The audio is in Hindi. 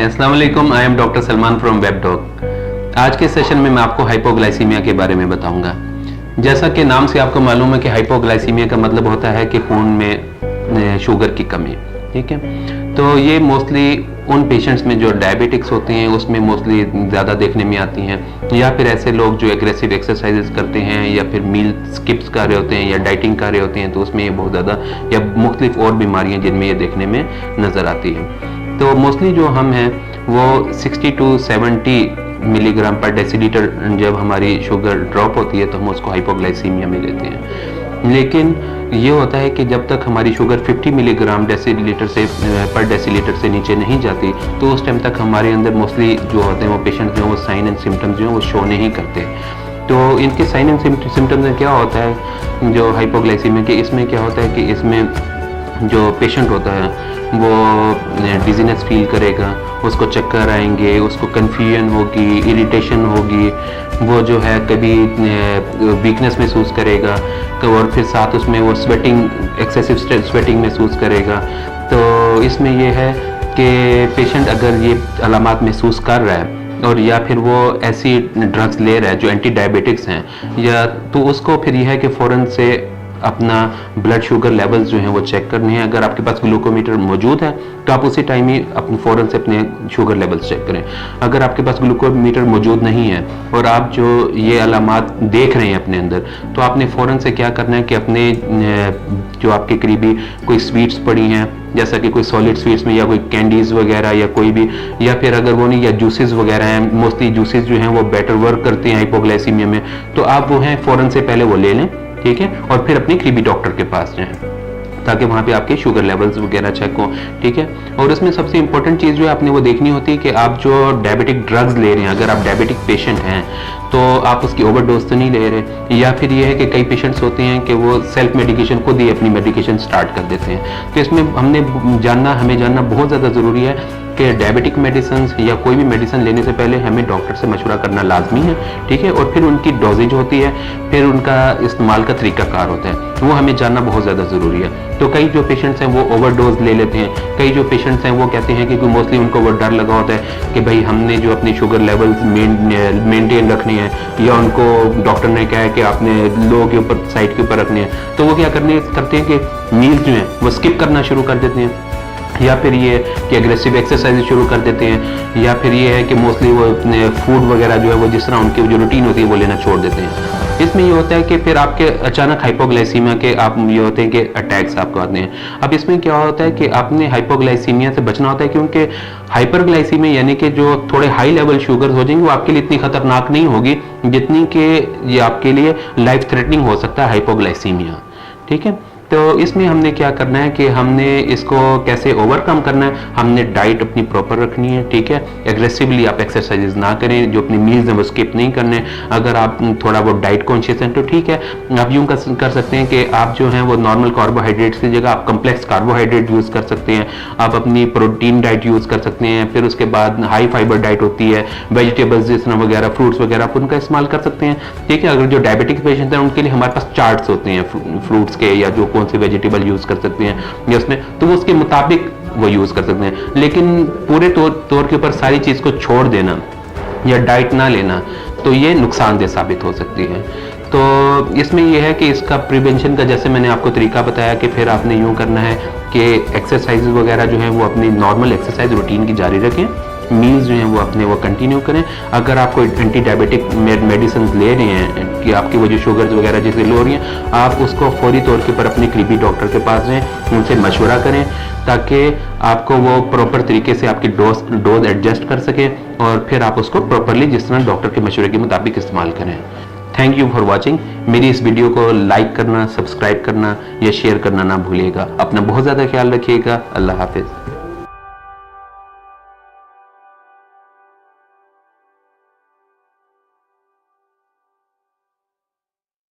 अस्सलाम वालेकुम, I am doctor Salman from Webdog. आज के सेशन में मैं आपको हाइपोग्लाइसीमिया के बारे में बताऊंगा। जैसा कि नाम से आपको मालूम है कि हाइपोग्लाइसीमिया का मतलब होता है कि खून में शुगर की कमी, ठीक है। तो ये मोस्टली उन पेशेंट्स में जो डायबिटिक्स होते हैं उसमें मोस्टली ज़्यादा देखने में आती हैं, या फिर ऐसे लोग जो एग्रेसिव एक्सरसाइजेस करते हैं या फिर मील स्किप्स कर रहे होते हैं या डाइटिंग कर रहे होते हैं, तो उसमें ये बहुत ज़्यादा, या मुख्तलिफ और बीमारियाँ जिनमें ये देखने में नज़र आती हैं। तो मोस्टली जो हम हैं वो 60 to 70 मिलीग्राम पर डेसीलीटर जब हमारी शुगर ड्रॉप होती है तो हम उसको हाइपोग्लाइसीमिया में लेते हैं। लेकिन ये होता है कि जब तक हमारी शुगर 50 मिलीग्राम पर डेसीलीटर से नीचे नहीं जाती तो उस टाइम तक हमारे अंदर मोस्टली जो होते हैं वो पेशेंट जो वो साइन एंड सिम्टम्स जो हैं वो शो नहीं करते। तो इनके साइन एंड सिम्टम्स में क्या होता है जो हाइपोग्लाइसीमिया के, इसमें क्या होता है कि इसमें जो पेशेंट होता है वो डिजीनेस फील करेगा, उसको चक्कर आएंगे, उसको कन्फ्यूजन होगी, इरिटेशन होगी, वो जो है कभी वीकनेस महसूस करेगा और फिर साथ उसमें वो एक्सेसिव स्वेटिंग महसूस करेगा। तो इसमें ये है कि पेशेंट अगर ये अलामात महसूस कर रहा है और या फिर वो ऐसी ड्रग्स ले रहा है जो एंटी डायबिटिक्स हैं, या तो उसको फिर यह है कि फ़ौरन से अपना ब्लड शुगर लेवल्स जो हैं वो चेक करने हैं। अगर आपके पास ग्लूकोमीटर मौजूद है तो आप उसी टाइम ही अपने फ़ौरन से अपने शुगर लेवल्स चेक करें। अगर आपके पास ग्लूकोमीटर मौजूद नहीं है और आप जो ये अलामात देख रहे हैं अपने अंदर, तो आपने फ़ौरन से क्या करना है कि अपने जो आपके करीबी कोई स्वीट्स पड़ी हैं, जैसा कि कोई सॉलिड स्वीट्स में या कोई कैंडीज़ वगैरह या कोई भी, या फिर अगर वो नहीं, या जूसेस वगैरह हैं, मोस्टली जूसेस जो हैं वो बेटर वर्क करते हैं हाइपोग्लाइसीमिया में, तो आप वो हैं फ़ौरन से पहले वो ले लें, ठीक है, और फिर अपने करीबी डॉक्टर के पास जाएं ताकि वहाँ पे आपके शुगर लेवल्स वगैरह चेक हो, ठीक है। और इसमें सबसे इंपॉर्टेंट चीज़ जो है आपने वो देखनी होती है कि आप जो डायबिटिक ड्रग्स ले रहे हैं, अगर आप डायबिटिक पेशेंट हैं तो आप उसकी ओवरडोज तो नहीं ले रहे, या फिर ये है कि कई पेशेंट्स होते हैं कि वो सेल्फ मेडिकेशन खुद ही अपनी मेडिकेशन स्टार्ट कर देते हैं। तो इसमें हमें जानना बहुत ज़्यादा ज़रूरी है कि डायबिटिक मेडिसिन या कोई भी मेडिसिन लेने से पहले हमें डॉक्टर से मशवरा करना लाजमी है, ठीक है। और फिर उनकी डोजेज होती है, फिर उनका इस्तेमाल का तरीकाकार होता है, वो हमें जानना बहुत ज़्यादा ज़रूरी है। तो कई जो पेशेंट्स हैं वो ओवरडोज ले लेते हैं, कई जो पेशेंट्स हैं वो कहते हैं कि मोस्टली उनको वो डर लगा होता है कि भाई हमने जो अपनी शुगर लेवल्स मेंटेन रखनी है, या उनको डॉक्टर ने कहा है कि आपने लो के ऊपर साइड के ऊपर रखनी है, तो वो क्या करते हैं कि मील्स जो हैं वो स्किप करना शुरू कर देते हैं, या फिर ये कि एग्रेसिव एक्सरसाइज शुरू कर देते हैं, या फिर ये है कि मोस्टली वो फूड वगैरह जो है वो जिस तरह उनकी जो रूटीन होती है वो लेना छोड़ देते हैं। इसमें ये होता है कि फिर आपके अचानक हाइपोग्लाइसीमिया के आप ये होते हैं कि अटैक्स आपको आते हैं। अब इसमें क्या होता है कि आपने हाइपोग्लाइसीमिया से बचना होता है, क्योंकि हाइपरग्लाइसीमिया यानी कि जो थोड़े हाई लेवल शुगर हो जाएंगे वो आपके लिए इतनी खतरनाक नहीं होगी जितनी कि ये आपके लिए लाइफ थ्रेटनिंग हो सकता है हाइपोग्लाइसीमिया, ठीक है। तो इसमें हमने क्या करना है कि हमने इसको कैसे ओवरकम करना है, हमने डाइट अपनी प्रॉपर रखनी है, ठीक है। एग्रेसिवली आप एक्सरसाइजेज ना करें, जो अपनी मील्स हैं वो स्किप नहीं करने। अगर आप थोड़ा बहुत डाइट कॉन्शियस हैं तो ठीक है, आप यूँ कर सकते हैं कि आप जो हैं वो नॉर्मल कार्बोहाइड्रेट्स की जगह आप कम्प्लेक्स कार्बोहाइड्रेट यूज़ कर सकते हैं, आप अपनी प्रोटीन डाइट यूज़ कर सकते हैं। फिर उसके बाद हाई फाइबर डाइट होती है, वेजिटेबल्स जिस तरह वगैरह, फ्रूट्स वगैरह, आप उनका इस्तेमाल कर सकते हैं, ठीक है। अगर जो डायबिटिक पेशेंट हैं उनके लिए हमारे पास चार्ट्स होते हैं फ्रूट्स के, या जो कौन से वेजिटेबल यूज कर सकते हैं या उसमें, तो वो उसके मुताबिक वो यूज कर सकते हैं। लेकिन पूरे तौर के ऊपर सारी चीज को छोड़ देना या डाइट ना लेना तो ये नुकसानदेह साबित हो सकती है। तो इसमें यह है कि इसका प्रिवेंशन का, जैसे मैंने आपको तरीका बताया कि फिर आपने यूं करना है कि एक्सरसाइज वगैरह जो है वो अपनी नॉर्मल एक्सरसाइज रूटीन की जारी रखें, मील्स जो हैं वो अपने वो कंटिन्यू करें। अगर आप कोई एंटी डायबिटिक मेडिसिन ले रहे हैं कि आपकी वो जो शुगर्स वगैरह जैसे लो हो रही हैं, आप उसको फौरी तौर के ऊपर अपने करीबी डॉक्टर के पास जाएं, उनसे मशवरा करें ताकि आपको वो प्रॉपर तरीके से आपकी डोज एडजस्ट कर सकें और फिर आप उसको प्रॉपरली जिस तरह डॉक्टर के मशवरे के मुताबिक इस्तेमाल करें। Thank you for watching. मेरी इस वीडियो को लाइक करना, सब्सक्राइब करना या शेयर करना ना भूलिएगा। अपना बहुत ज़्यादा ख्याल रखिएगा। अल्लाह हाफिज़।